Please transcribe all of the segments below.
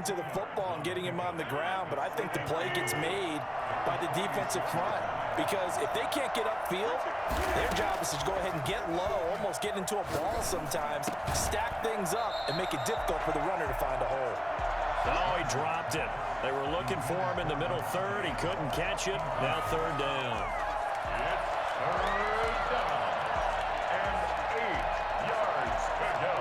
to the football and getting him on the ground, but I think the play gets made by the defensive front because if they can't get upfield, their job is to go ahead and get low, almost get into a ball sometimes, stack things up, and make it difficult for the runner to find a hole. Oh, he dropped it. They were looking for him in the middle third. He couldn't catch it. Now third down. It's third down and 8 yards to go.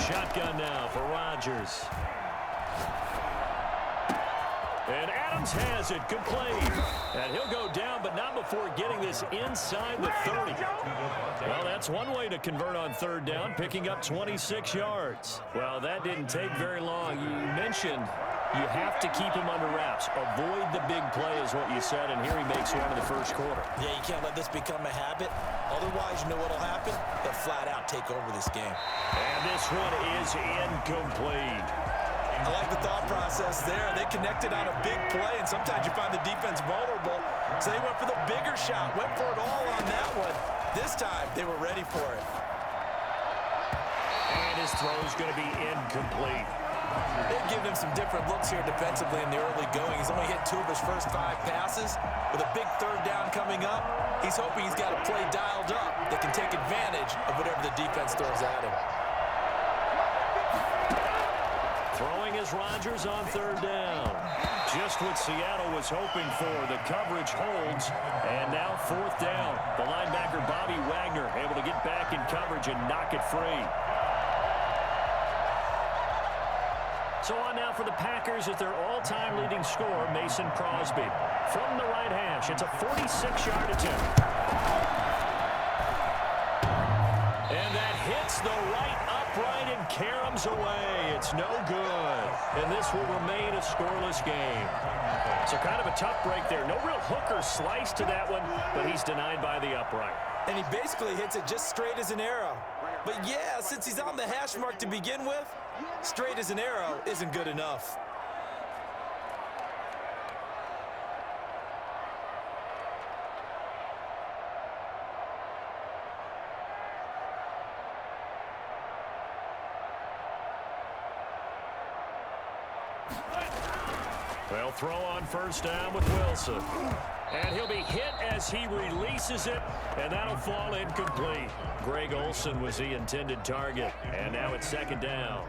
Shotgun now for Rodgers. And Adams has it, complete. And he'll go down, but not before getting this inside the 30. Well, that's one way to convert on third down, picking up 26 yards. Well, that didn't take very long. You mentioned you have to keep him under wraps. Avoid the big play is what you said, and here he makes one in the first quarter. Yeah, you can't let this become a habit. Otherwise, you know what will happen? They'll flat out take over this game. And this one is incomplete. I like the thought process there. They connected on a big play, and sometimes you find the defense vulnerable. So they went for the bigger shot, went for it all on that one. This time, they were ready for it. And his throw is going to be incomplete. They've given him some different looks here defensively in the early going. He's only hit 2 of his first 5 passes. With a big third down coming up, he's hoping he's got a play dialed up that can take advantage of whatever the defense throws at him. Throwing is Rodgers on third down. Just what Seattle was hoping for. The coverage holds, and now fourth down. The linebacker Bobby Wagner able to get back in coverage and knock it free. So on now for the Packers at their all-time leading scorer, Mason Crosby. From the right hash, it's a 46-yard attempt. And that hits the right upright and caroms away. It's no good. And this will remain a scoreless game. So kind of a tough break there. No real hook or slice to that one, but he's denied by the upright. And he basically hits it just straight as an arrow. But yeah, since he's on the hash mark to begin with, straight as an arrow isn't good enough. They'll throw on first down with Wilson. And he'll be hit as he releases it, and that'll fall incomplete. Greg Olsen was the intended target, and now it's second down.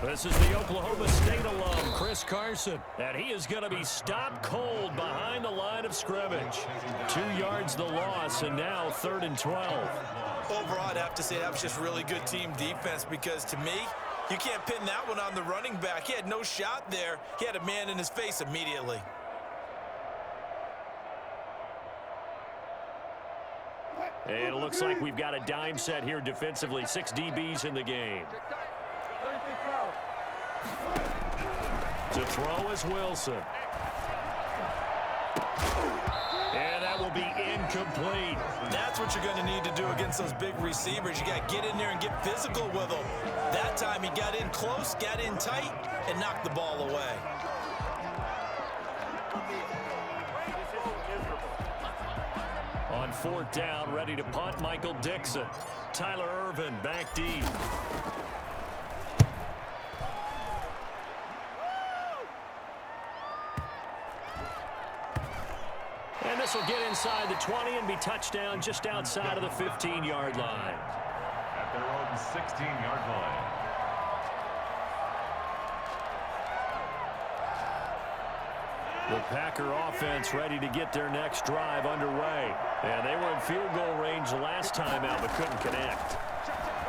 This is the Oklahoma State alum, Chris Carson, and he is going to be stopped cold behind the line of scrimmage. 2 yards the loss, and now 3rd and 12. Overall, I'd have to say that was just really good team defense because, to me, you can't pin that one on the running back. He had no shot there. He had a man in his face immediately. And it looks like we've got a dime set here defensively. 6 DBs in the game. To throw is Wilson. And that will be incomplete. That's what you're going to need to do against those big receivers. You got to get in there and get physical with them. That time he got in close, got in tight, and knocked the ball away. On 4th down, ready to punt, Michael Dixon. Tyler Ervin back deep. And this will get inside the 20 and be touchdown just outside of the 15-yard line. At their own 16-yard line. The Packer offense ready to get their next drive underway. And they were in field goal range last time out but couldn't connect.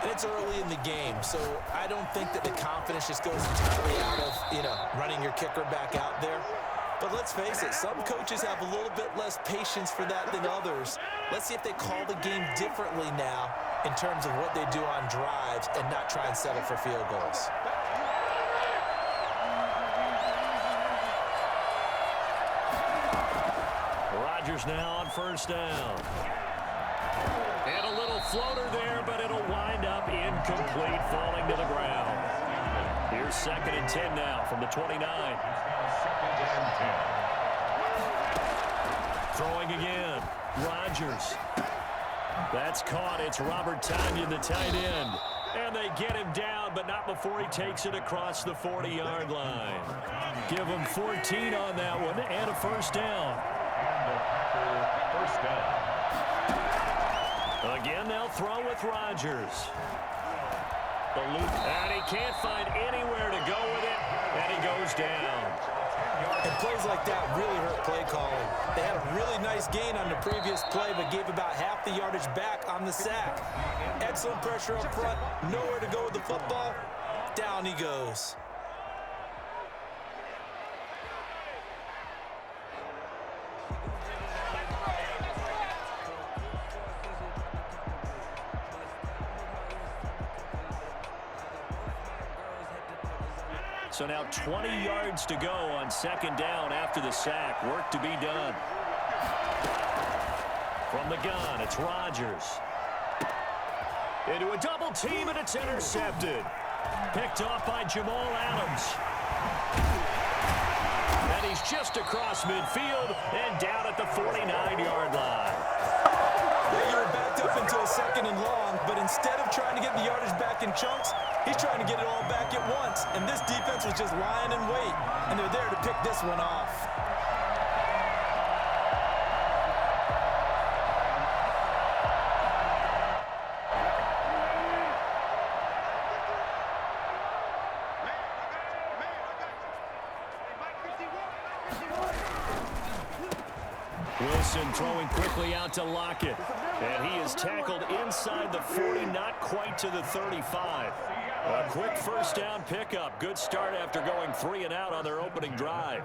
And it's early in the game, so I don't think that the confidence just goes entirely out of, running your kicker back out there. But let's face it, some coaches have a little bit less patience for that than others. Let's see if they call the game differently now in terms of what they do on drives and not try and settle for field goals. Rodgers now on first down. And a little floater there, but it'll wind up incomplete, falling to the ground. Here's 2nd and 10 now from the 29. Throwing again. Rodgers. That's caught. It's Robert Tonyan, the tight end. And they get him down, but not before he takes it across the 40-yard line. Give him 14 on that one and a first down. First down. Again, they'll throw with Rodgers. The loop, and he can't find anywhere to go with it, and he goes down. And plays like that really hurt play calling. They had a really nice gain on the previous play, but gave about half the yardage back on the sack. Excellent pressure up front, nowhere to go with the football. Down he goes. So now 20 yards to go on 2nd down after the sack. Work to be done. From the gun, it's Rodgers. Into a double team, and it's intercepted. Picked off by Jamal Adams. And he's just across midfield and down at the 49-yard line. They were backed up into a 2nd and long, but instead of trying to get the yardage back in chunks, he's trying to get it all back at once. And this defense was just lying in wait, and they're there to pick this one off. Wilson throwing quickly out to Lockett. And he is tackled inside the 40, not quite to the 35. A quick first down pickup. Good start after going 3 and out on their opening drive.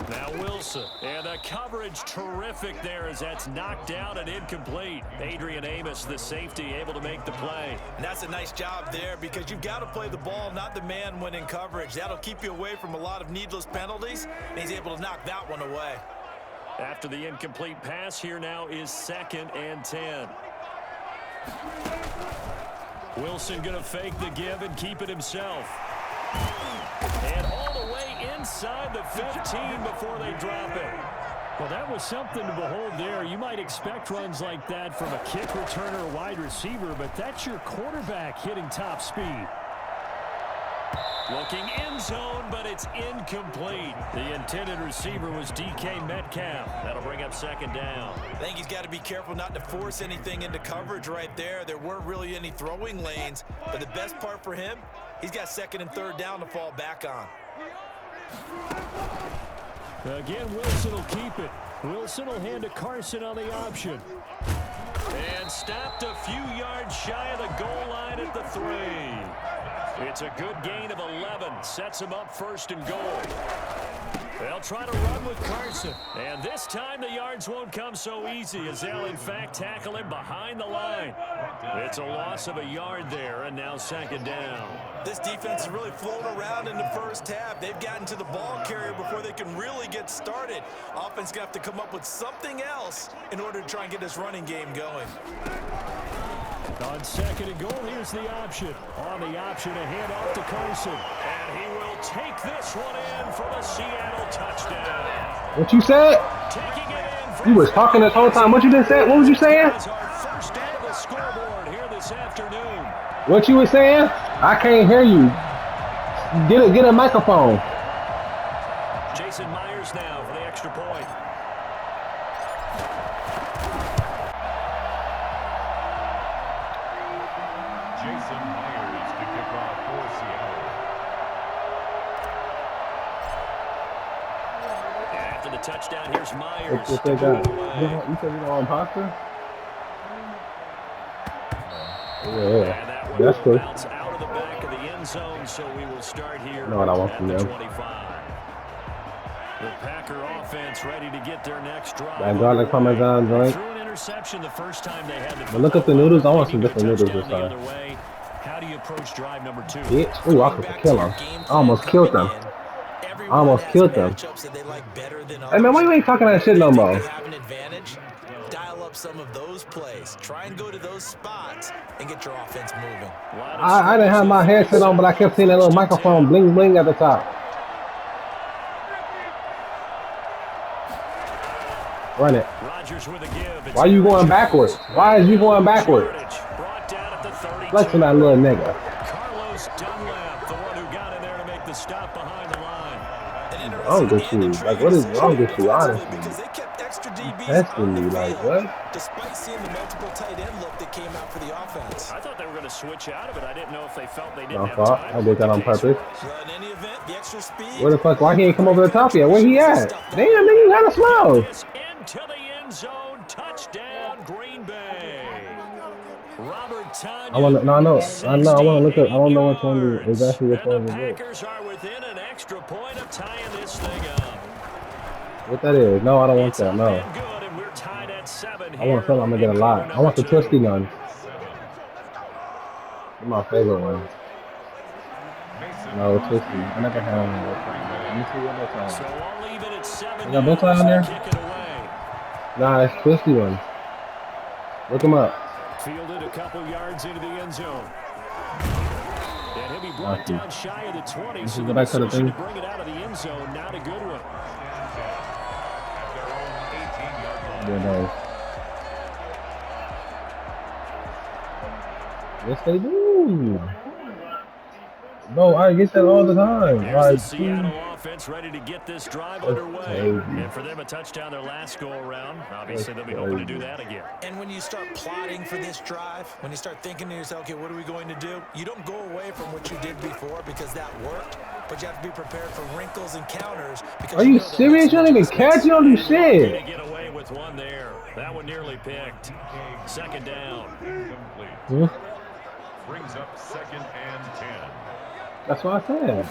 Now Wilson. And the coverage terrific there as that's knocked down and incomplete. Adrian Amos, the safety, able to make the play. And that's a nice job there because you've got to play the ball, not the man when in coverage. That'll keep you away from a lot of needless penalties, and he's able to knock that one away. After the incomplete pass, here now is 2nd and 10. Wilson going to fake the give and keep it himself. And all the way inside the 15 before they drop it. Well, that was something to behold there. You might expect runs like that from a kick returner or wide receiver, but that's your quarterback hitting top speed. Looking end zone, but it's incomplete. The intended receiver was DK Metcalf. That'll bring up 2nd down. I think he's got to be careful not to force anything into coverage right there. There weren't really any throwing lanes, but the best part for him, he's got 2nd and 3rd down to fall back on. Again, Wilson will keep it. Wilson will hand to Carson on the option. And stopped a few yards shy of the goal line at the 3. It's a good gain of 11. Sets him up 1st and goal. They'll try to run with Carson. And this time the yards won't come so easy as they'll in fact tackle him behind the line. It's a loss of a yard there, and now 2nd down. This defense is really flown around in the first half. They've gotten to the ball carrier before they can really get started. Offense going to have to come up with something else in order to try and get this running game going. On 2nd and goal, here's the option. On the option, a handoff to Carson. And he will take this one in for the Seattle touchdown. What you said? Taking it in. You was talking this whole time. What you just said? What was you saying? That's our first down of the scoreboard here this afternoon. What you was saying? I can't hear you. Get a microphone. Jason Myers now for the extra point. Jason Myers to kick off for Seattle. After the touchdown, here's Myers. What they got? You said you know imposter? Yeah, that's cool. Bounce out of the back of the end zone, so we will start here No, I want at from the them. 25. The Packer offense ready to get their next drive. That garlic parmesan joint. Threw an interception the first time they had the But look at the noodles. I want some maybe different a noodles this touchdown the time. other way. How do you approach drive number 2? Bitch. Ooh, I could kill him. I almost killed them. I almost killed them. Hey, man, why you ain't talking that shit no more? Dial up some of those plays. Try and go to those spots and get your offense moving. I didn't have my headset on, but I kept seeing that little microphone bling bling at the top. Run it. Why are you going backwards? Why is you going backwards? Flexing that little nigga. Carlos Dunlap, the one who got in there to make the stop behind the line. Wrong with you? Like, what is wrong with you, honestly? Testing me, like, what? Despite seeing the multiple tight end look that came out for the offense. I thought they were going to switch out of it. I didn't know if they felt they didn't No have fault. time. I did that on purpose. In any event, the extra speed. Where the fuck? Why he ain't come over the top yet? Where he at? Damn, nigga, you gotta slow. Into the end zone, touchdown, Green Bay. Robert Tanya. I want to. No, I know. I want to look up. I don't know which one exactly which one the is it. Packers are within an extra point of tying this thing up. What that is? No, I don't want that. No. Good, and we're tied at 7 I want something I'm gonna get a lot. I want the twisty one. It's my favorite one. No, twisty. I never had one. Let me see what that's on. So I'll leave it at 7. You got both sides on there? Kick it away. Nah, it's twisty one. Look him up. Fielded a couple yards into the end zone. And he'll be brought down shy of the 20. Let's So go back to the thing. to bring it out of the end zone, not a good one. Yeah, no. Yes, they do. Bro, I get that all the time. There's Like, the Seattle offense ready to get this drive underway. And for them, a touchdown their last go-around. Obviously, they'll be hoping to do that again. And when you start plotting for this drive, when you start thinking to yourself, okay, what are we going to do? You don't go away from what you did before because that worked, but you have to be prepared for wrinkles and counters. Are you serious? You don't even catch. You don't do shit. Get away with one there. That one nearly picked. Second down. Brings up 2nd and 10. That's what I said.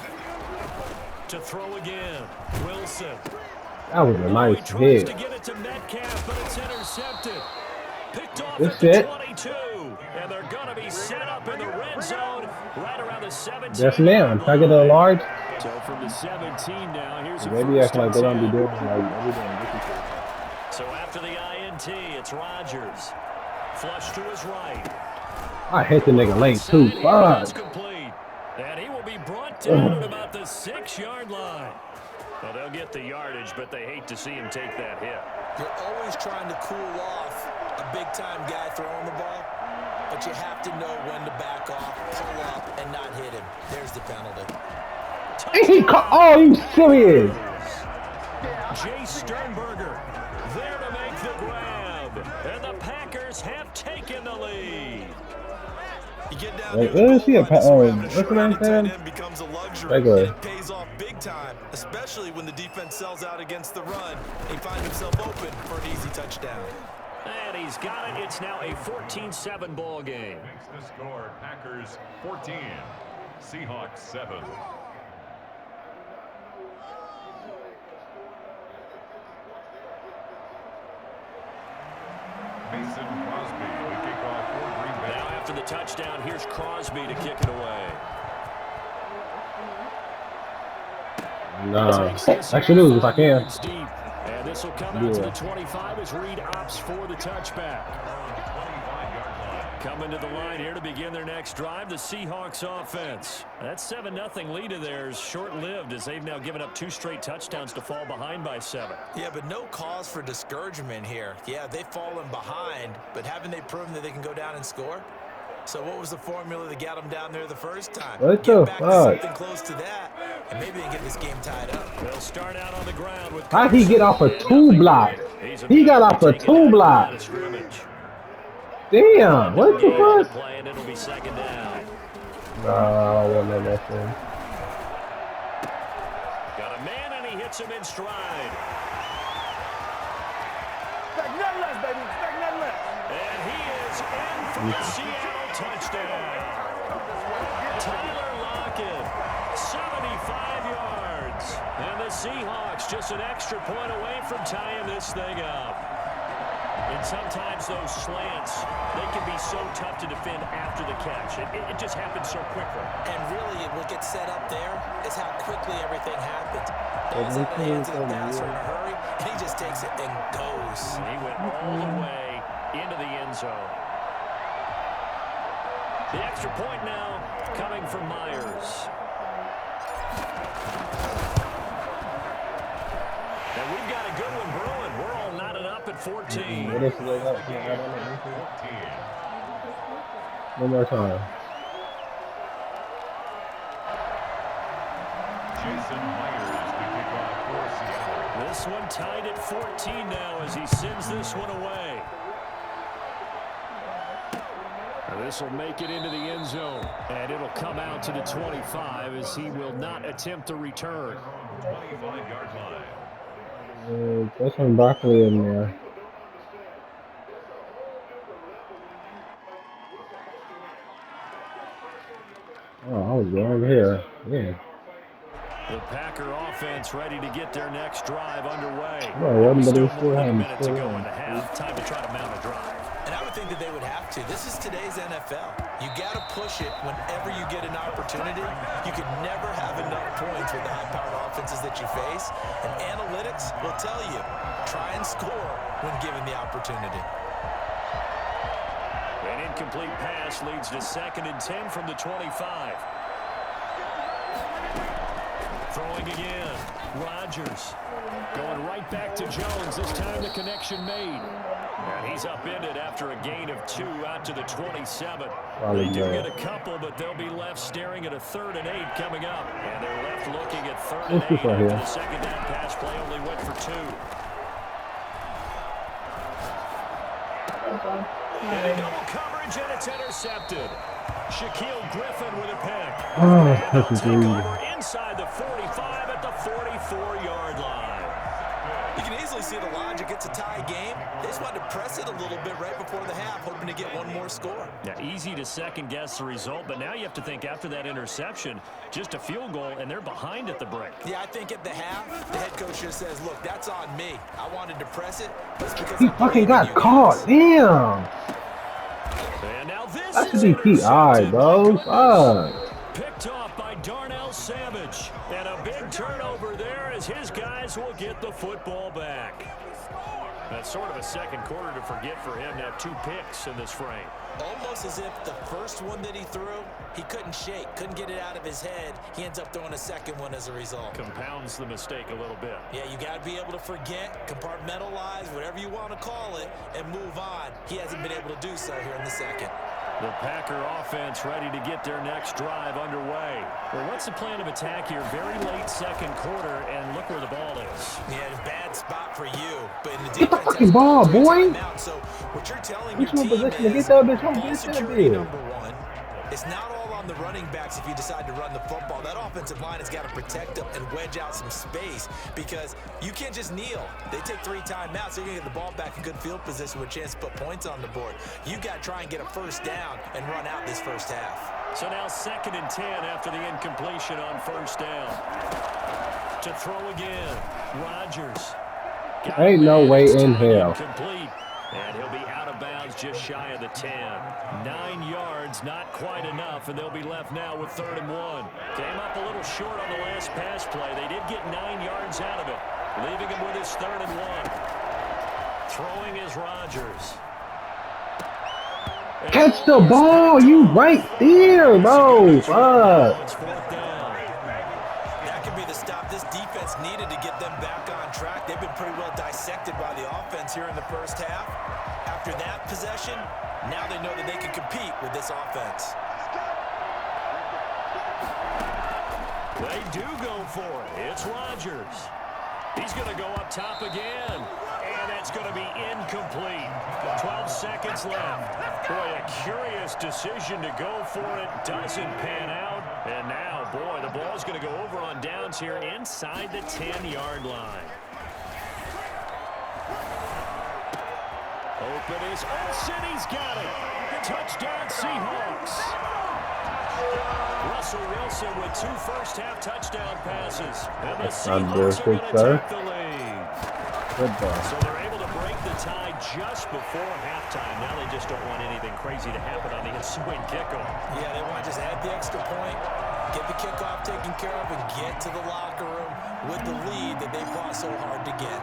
To throw again. Wilson. That was a nice hit. To get it to Metcalf, but it's intercepted. Picked off That's at the it. 22. And they're going to be set up in the red zone right around the 17. Yes, ma'am. Can I get a large? So from the 17 now, here's a Maybe first acting like they don't be and 10. doing like everything. So after the INT, it's Rodgers. Flush to his right. I hit the nigga late too. Fuck. Complete. And he will be brought down at about the 6-yard line. Well, they'll get the yardage, but they hate to see him take that hit. You're always trying to cool off a big-time guy throwing the ball, but you have to know when to back off, pull up, and not hit him. There's the penalty. Oh, you serious? Jay Sternberger there to make the grab. And the Packers have taken the lead. You get down Wait, where is he? What's the name, Sam? becomes a luxury. Regular. It pays off big time, especially when the defense sells out against the run. He finds himself open for an easy touchdown. And he's got it. It's now a 14-7 ball game. Makes the score Packers 14, Seahawks 7. Mason Crosby, the kickoff for Green Bay. Now after the touchdown, here's Crosby to kick it away. Nah. Actually, lose if I can. And this will come out to the 25 as Reed opts for the touchback. Coming to the line here to begin their next drive, the Seahawks offense. That 7-0 lead of theirs short-lived as they've now given up 2 straight touchdowns to fall behind by 7. Yeah, but no cause for discouragement here. Yeah, they've fallen behind, but haven't they proven that they can go down and score? So what was the formula that got them down there the first time? What Get the back to fuck? something close to that, and maybe they can get this game tied up. They'll start out on the ground with How'd he get off a 2 block? He got off a 2 block. Damn, what the fuck? Play and it'll be second down. No, I won't let that thing. Got a man and he hits him in stride. Expect nothing less, baby. Expect nothing less. And he is in for the Seattle touchdown. Tyler Lockett, 75 yards. And the Seahawks just an extra point away from tying this thing up. And sometimes those slants, they can be so tough to defend after the catch. It just happens so quickly. And really, what gets set up there is how quickly everything happens. Ball's out of the hands of the passer in a hurry, and he just takes it and goes. And he went all the way into the end zone. The extra point now coming from Myers. And we've got a good one brewing. We're all knotted up at 14. What else is there? One more time. Jason Myers, the kickoff for Seattle. This one tied at 14 now as he sends this one away. This will make it into the end zone, and it'll come out to the 25 as he will not attempt a return. 25-yard line. There's some broccoli in there. Oh, I was over here. Yeah. The Packer offense ready to get their next drive underway. No, Still more than a minute to go in the half. Time to try to mount a drive. And I would think that they would have to. This is today's NFL. You got to push it whenever you get an opportunity. You can never have enough points with the high-powered offenses that you face. And analytics will tell you, try and score when given the opportunity. An incomplete pass leads to 2nd and 10 from the 25. Throwing again. Rodgers going right back to Jones. This time the connection made. And he's upended after a gain of 2 out to the 27. They do get a couple, but they'll be left staring at a 3rd and 8 coming up. And they're left looking at 3rd and 8 after the second down pass play only went for 2. And double coverage, and it's intercepted. Shaquille Griffin with a pick. Oh, that's a over inside the 45 at the 44-yard line. You can easily see the logic. It's a tie game. They just wanted to press it a little bit right before the half, hoping to get one more score. Yeah, easy to second-guess the result, but now you have to think after that interception, just a field goal, and they're behind at the break. Yeah, I think at the half, the head coach just says, look, that's on me. I wanted to press it. But it's because He fucking got caught. Damn. And now this That is should be PI, bro. Fuck. picked off by Darnell Savage. And a big turnover there as his guys will get the football back. That's sort of a second quarter to forget for him to have 2 picks in this frame. Almost as if the first one that he threw, he couldn't shake, couldn't get it out of his head. He ends up throwing a second one as a result. Compounds the mistake a little bit. Yeah, you got to be able to forget, compartmentalize, whatever you want to call it, and move on. He hasn't been able to do so here in the second. The Packer offense ready to get their next drive underway. Well, what's the plan of attack here? Very late second quarter, and look where the ball is. Yeah, a bad spot for you. But in the Get the defense, fucking ball, boy. so what you're telling Put your you in team position to is get that bitch home. ball Get that security bitch. number 1. It's not all on the running backs if you decide to run the football. That offensive line has got to protect them and wedge out some space because you can't just kneel. They take 3 timeouts. They're going to get the ball back in good field position with a chance to put points on the board. You got to try and get a first down and run out this first half. So now 2nd and 10 after the incompletion on first down. To throw again, Rodgers. Ain't no way in hell. Complete. And he'll be out of bounds just shy of the 10. 9 yards, not quite enough, and they'll be left now with 3rd and 1. Came up a little short on the last pass play. They did get 9 yards out of it, leaving him with his 3rd and 1. Throwing is Rodgers. Catch the ball. You right there, bro. Fuck. It's 4th down. That could be the stop this defense needed to get them back on track. They've been pretty well dissected by the offense here in the first half. After that possession, now they know that they can compete with this offense. They do go for it. It's Rodgers. He's going to go up top again. And that's going to be incomplete. 12 seconds left. Boy, a curious decision to go for it. Doesn't pan out. And now, boy, the ball's going to go over on downs here inside the 10-yard line. Open is Olsen. He's got it. Touchdown, Seahawks. Russell Wilson with 2 first-half touchdown passes. And the Seahawks are going to take the lead. Good ball. So they're able to break the tie just before halftime. Now they just don't want anything crazy to happen on the ensuing kickoff. Yeah, they want to just add the extra point, get the kickoff taken care of, and get to the locker room with the lead that they fought so hard to get.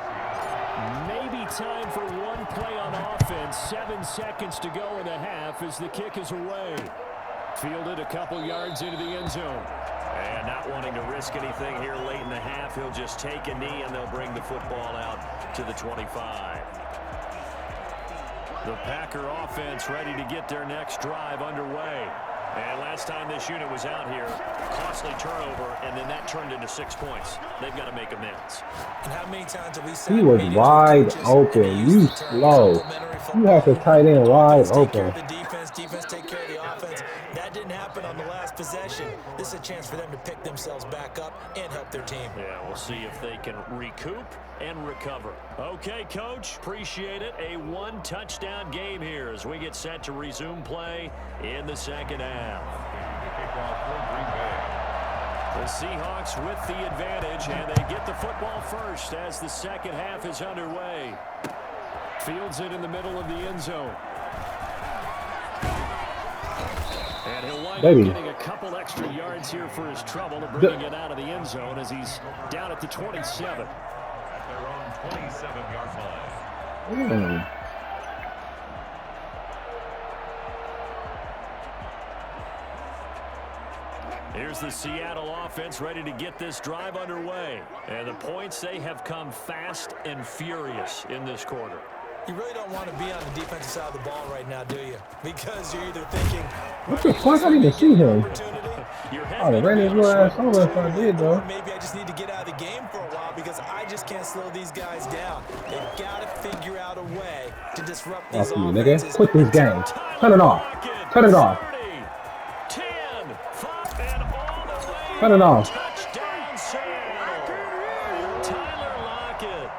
Maybe time for one play on offense. 7 seconds to go in the half as the kick is away. Fielded a couple yards into the end zone. And not wanting to risk anything here late in the half, he'll just take a knee and they'll bring the football out to the 25. The Packer offense ready to get their next drive underway. And last time this unit was out here, costly turnover, and then that turned into 6 points. They've got to make amends. And how many times have we seen He was wide open. You slow. You have to tight end wide open. Defense take care of the offense. That didn't happen on the last possession. This is a chance for them to pick themselves back up and help their team. Yeah, we'll see if they can recoup and recover. Okay, Coach, appreciate it. A 1-touchdown game here as we get set to resume play in the second half. The Seahawks with the advantage, and they get the football first as the second half is underway. Fields it in the middle of the end zone. And he'll wind up getting a couple extra yards here for his trouble to bringing it out of the end zone as he's down at the 27. At their own 27-yard line. Here's the Seattle offense ready to get this drive underway. And the points, they have come fast and furious in this quarter. You really don't want to be on the defensive side of the ball right now, do you? Because you're either thinking, what the fuck? I didn't even see him. Oh, they ran his little ass over if I did, though. Maybe I just need to get out of the game for a while because I just can't slow these guys down. They've got to figure out a way to disrupt these Fuck you, offenses. nigga. Quit this game. Cut it off. Cut it off. 10, 5, and all the way. Cut it off. Touchdown, Seattle. Tyler Lockett,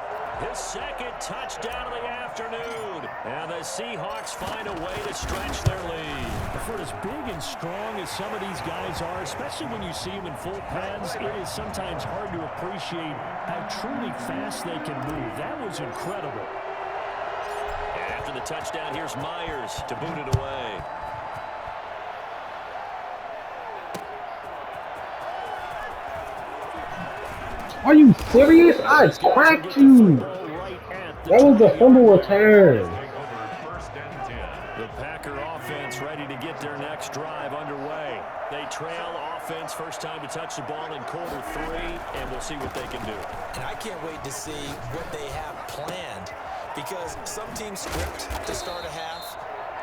his second touchdown of the afternoon. And the Seahawks find a way to stretch their lead. For as big and strong as some of these guys are, especially when you see them in full pads, it is sometimes hard to appreciate how truly fast they can move. That was incredible. And after the touchdown, here's Myers to boot it away. Are you serious? I cracked you. That was a fumble return. The Packer offense ready to get their next drive underway. They trail offense first time to touch the ball in quarter 3, and we'll see what they can do. And I can't wait to see what they have planned because some teams script to start a half.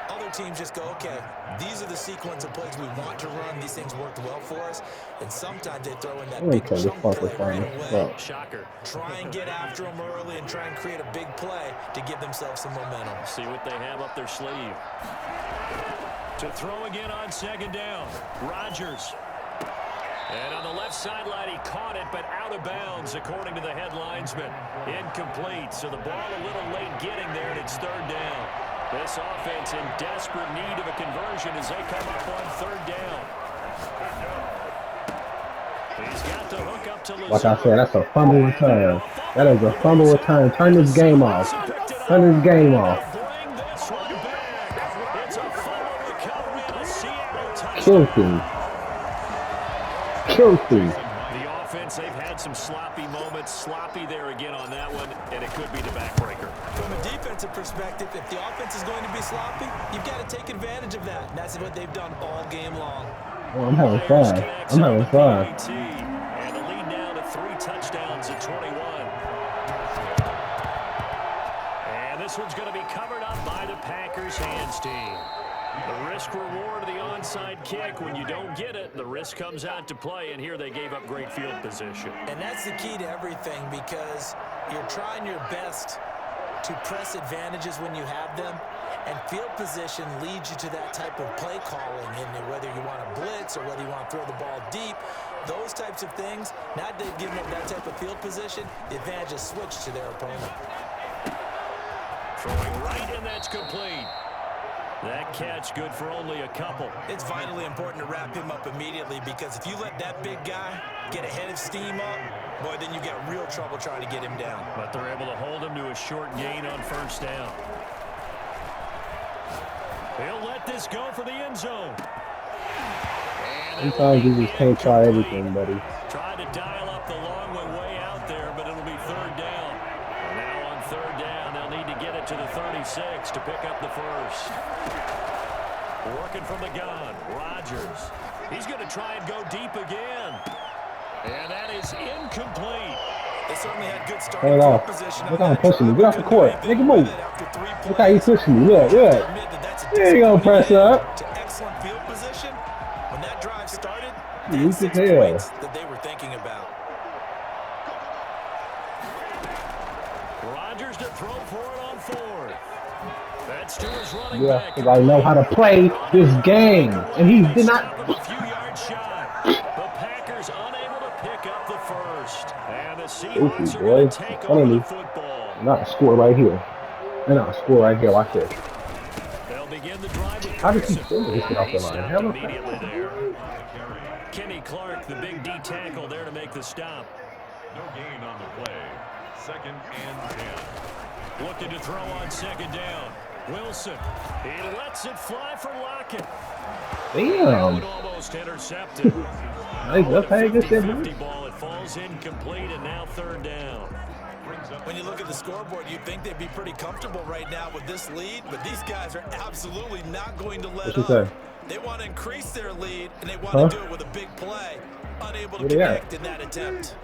Other teams just go, okay, these are the sequence of plays we want to run. These things worked well for us. And sometimes they throw in that big chunk play right away. Shocker. Try and get after them early and try and create a big play to give themselves some momentum. See what they have up their sleeve. To throw again on second down. Rodgers. And on the left sideline, he caught it, but out of bounds, according to the head linesman. Incomplete, so the ball a little late getting there, and it's third down. This offense in desperate need of a conversion as they come up on third down. He's got the hook up to Lazard. Like I said, that's a fumble return. That is a fumble return. Turn this game off. Turn this game off. Bring this one back. It's a fumble recovery and a Seattle touchdown. Filthy. The offense, they've had some sloppy moments. Sloppy there again on that one, and it could be the backbreaker. From a defensive perspective, if the offense is going to be sloppy, you've got to take advantage of that. And that's what they've done all game long. Oh, I'm having fun. I'm having fun. And the lead now to 3 touchdowns at 21. And this one's going to be covered up by the Packers hands team. The risk-reward of the onside kick. When you don't get it, the risk comes out to play, and here they gave up great field position. And that's the key to everything because you're trying your best to press advantages when you have them, and field position leads you to that type of play calling, and whether you want to blitz or whether you want to throw the ball deep, those types of things, now that they've given up that type of field position, the advantage is switched to their opponent. Throwing right, and that's complete. That catch good for only a couple. It's vitally important to wrap him up immediately because if you let that big guy get a head of steam up, boy, then you got real trouble trying to get him down. But they're able to hold him to a short gain on first down. He'll let this go for the end zone. Sometimes you just can't try everything, buddy. Tried to dial up the long way out there, but it'll be third down. And now on third down, they'll need to get it to the 36 to pick up the first. Working from the gun, Rodgers. He's going to try and go deep again. And that is incomplete. They certainly had good starting field position. Look how I'm pushing me. Get off the court. Make a move. Look how you pushing me. Look. There you go, press up. To excellent field position. When that drive started, You that's 6 can points that they were thinking about. Rodgers to throw for it on fourth. That's to his running Yeah, back. because I know how to play this game. And he did not. A few yards shy. The Packers unable to pick up the first. And the Seahawks are going to take over the football. Not a score right here. And not a score right here. Watch this. They'll begin the drive with How did he Carson. get off the line? Hell, Immediately there. Kenny Clark, the big D tackle there to make the stop. No gain on the play. 2nd and 10. Looking to throw on second down. Wilson. He lets it fly for Lockett. Damn. Almost intercepted. Let's pay this shit, man. 50 ball. It falls incomplete, and now third down. When you look at the scoreboard, you'd think they'd be pretty comfortable right now with this lead, but these guys are absolutely not going to let up. They want to increase their lead, and they want to do it with a big play. Unable to connect in that attempt.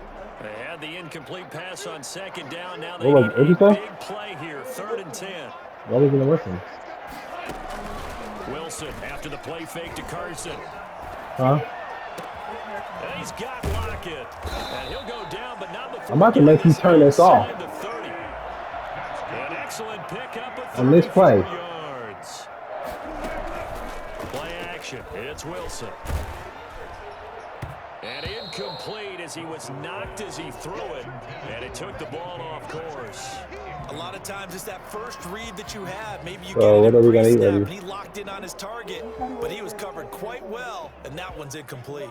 They had the incomplete pass on second down. Now they need a big play here. 3rd and 10. What was going to listen? Wilson after the play fake to Carson. Huh? And he's got Lockett. And he'll go down, but not before. I'm about to make you turn this off. An excellent pickup on this play. Yards. Play action. It's Wilson. And incomplete as he was knocked as he threw it. And it took the ball off course. A lot of times it's that first read that you have. Maybe you So get what are we it gonna eat, and he locked in on his target, but he was covered quite well, and that one's incomplete.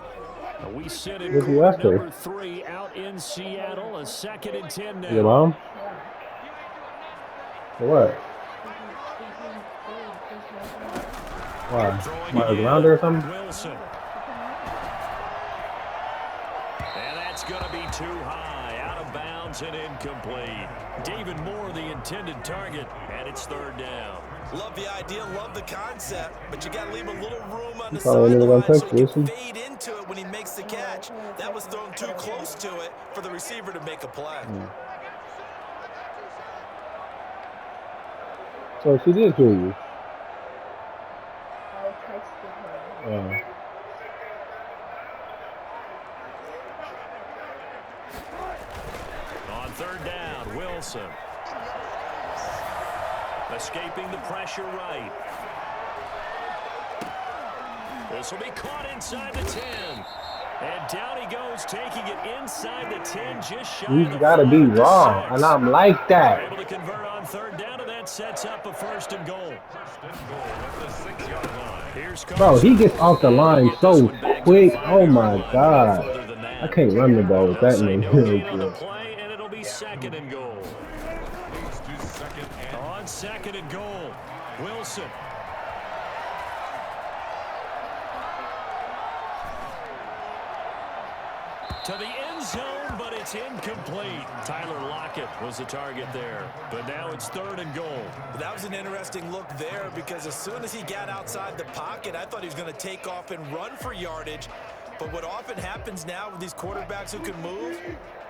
We sit in quarter number 3 out in Seattle. A 2nd and 10 now. Your mom? For what? Why? Around her or something? Wilson. And that's going to be too high. Out of bounds and incomplete. David Moore, the intended target, and it's third down. Love the idea, love the concept, but you got to leave a little room on the sideline so he can fade into it when he makes the catch. That was thrown too close to it for the receiver to make a play. So she did hear you. On third down, Wilson. Escaping the pressure right. This will be caught inside the 10. And down he goes, taking it inside the 10, just shy of the 5. You gotta be wrong, and I'm like that. Able to convert on third down, and that sets up a 1st and goal. Here's Bro, he gets off the line so quick. Oh my God. I can't run the ball with that man. Play, and it'll be 2nd and goal. On 2nd and goal, Wilson. To the end zone, but it's incomplete. Tyler Lockett was the target there, but now it's 3rd and goal. That was an interesting look there because as soon as he got outside the pocket, I thought he was going to take off and run for yardage. But what often happens now with these quarterbacks who can move,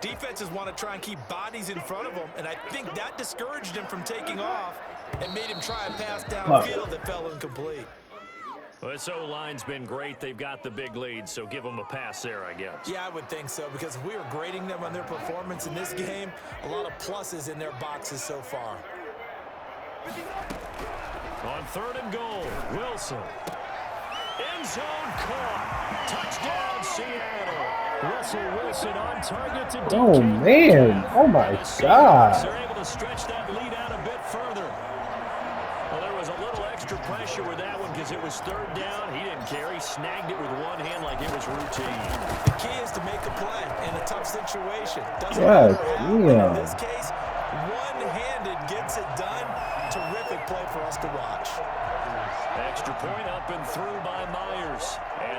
defenses want to try and keep bodies in front of them, and I think that discouraged him from taking off and made him try a pass downfield that fell incomplete. Well, this O-line's been great. They've got the big lead, so give them a pass there, I guess. Yeah, I would think so, because if we were grading them on their performance in this game, a lot of pluses in their boxes so far. On 3rd and goal, Wilson. End zone caught. Touchdown, Seattle. Russell Wilson on target to DK. Oh, man. Oh, my God. They're able to stretch that lead out a bit further. Well, there was a little extra extra pressure with that one because it was third down. He didn't care. He snagged it with one hand like it was routine. The key is to make a play in a tough situation. Doesn't matter how, in this case, one-handed gets it done. Terrific play for us to watch. Extra point up and through by Myers. And